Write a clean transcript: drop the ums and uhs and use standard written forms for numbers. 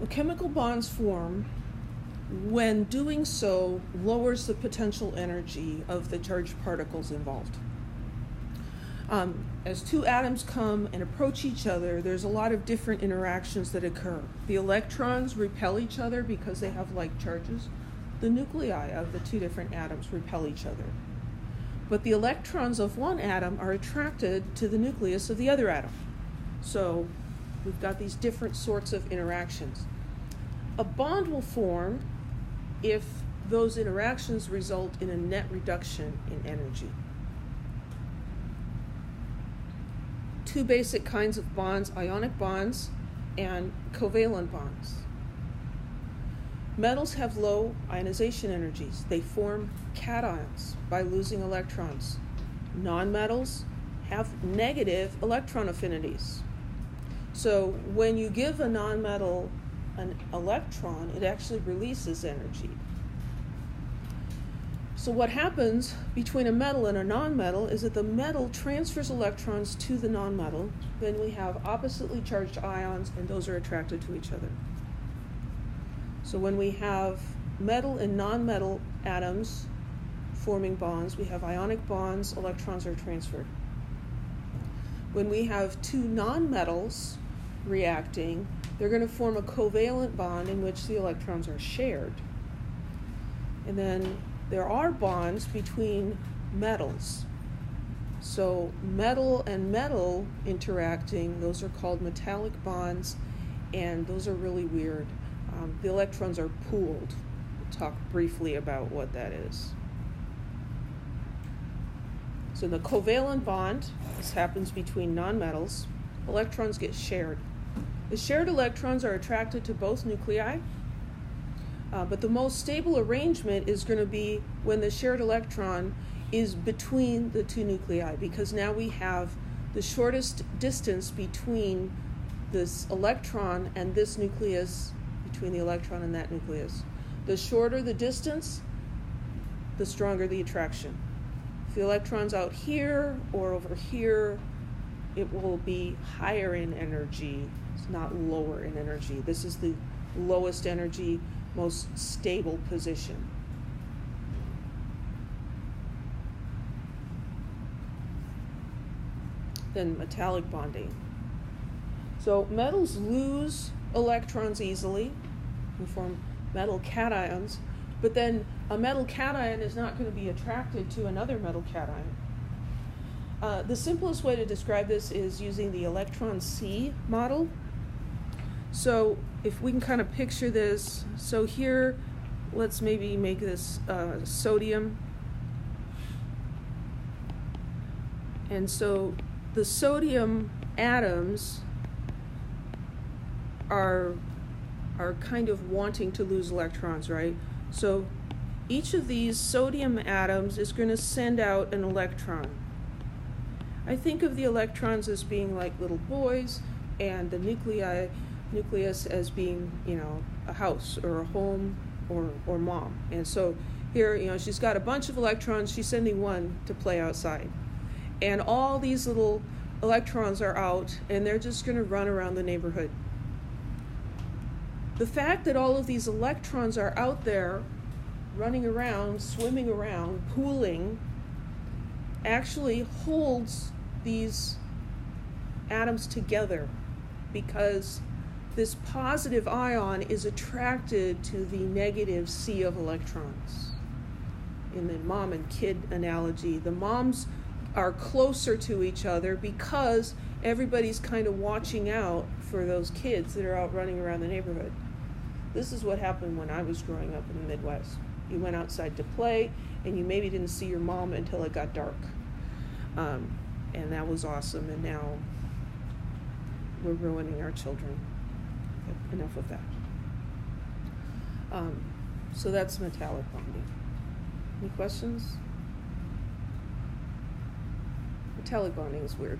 Well, chemical bonds form when doing so lowers the potential energy of the charged particles involved. As two atoms come and approach each other, there's a lot of different interactions that occur. The electrons repel each other because they have like charges. The nuclei of the two different atoms repel each other. But the electrons of one atom are attracted to the nucleus of the other atom. So we've got these different sorts of interactions. A bond will form if those interactions result in a net reduction in energy. Two basic kinds of bonds, ionic bonds and covalent bonds. Metals have low ionization energies. They form cations by losing electrons. Nonmetals have negative electron affinities. So when you give a nonmetal an electron, it actually releases energy. So what happens between a metal and a nonmetal is that the metal transfers electrons to the nonmetal. Then we have oppositely charged ions, and those are attracted to each other. So when we have metal and nonmetal atoms forming bonds, we have ionic bonds, electrons are transferred. When we have two nonmetals reacting, they're going to form a covalent bond in which the electrons are shared. And then there are bonds between metals. So metal and metal interacting, those are called metallic bonds, and those are really weird. The electrons are pooled. We'll talk briefly about what that is. So the covalent bond, this happens between nonmetals. Electrons get shared. The shared electrons are attracted to both nuclei, but the most stable arrangement is going to be when the shared electron is between the two nuclei, because now we have the shortest distance between this electron and this nucleus, between the electron and that nucleus. The shorter the distance, the stronger the attraction. If the electron's out here or over here, it will be higher in energy. It's not lower in energy. This is the lowest energy, most stable position. Then metallic bonding. So metals lose electrons easily and form metal cations, but then a metal cation is not going to be attracted to another metal cation. The simplest way to describe this is using the electron C model. So if we can kind of picture this, so here, let's maybe make this sodium. And so the sodium atoms are kind of wanting to lose electrons, right? So each of these sodium atoms is going to send out an electron. I think of the electrons as being like little boys, and the nucleus as being, a house or a home or mom. And so here, she's got a bunch of electrons. She's sending one to play outside. And all these little electrons are out, and they're just going to run around the neighborhood. The fact that all of these electrons are out there running around, swimming around, pooling, actually holds these atoms together, because this positive ion is attracted to the negative sea of electrons. In the mom and kid analogy, the moms are closer to each other because everybody's kind of watching out for those kids that are out running around the neighborhood. This is what happened when I was growing up in the Midwest. You went outside to play, and you maybe didn't see your mom until it got dark. And that was awesome, and now we're ruining our children. Enough of that. So that's metallic bonding. Any questions? Metallic bonding is weird.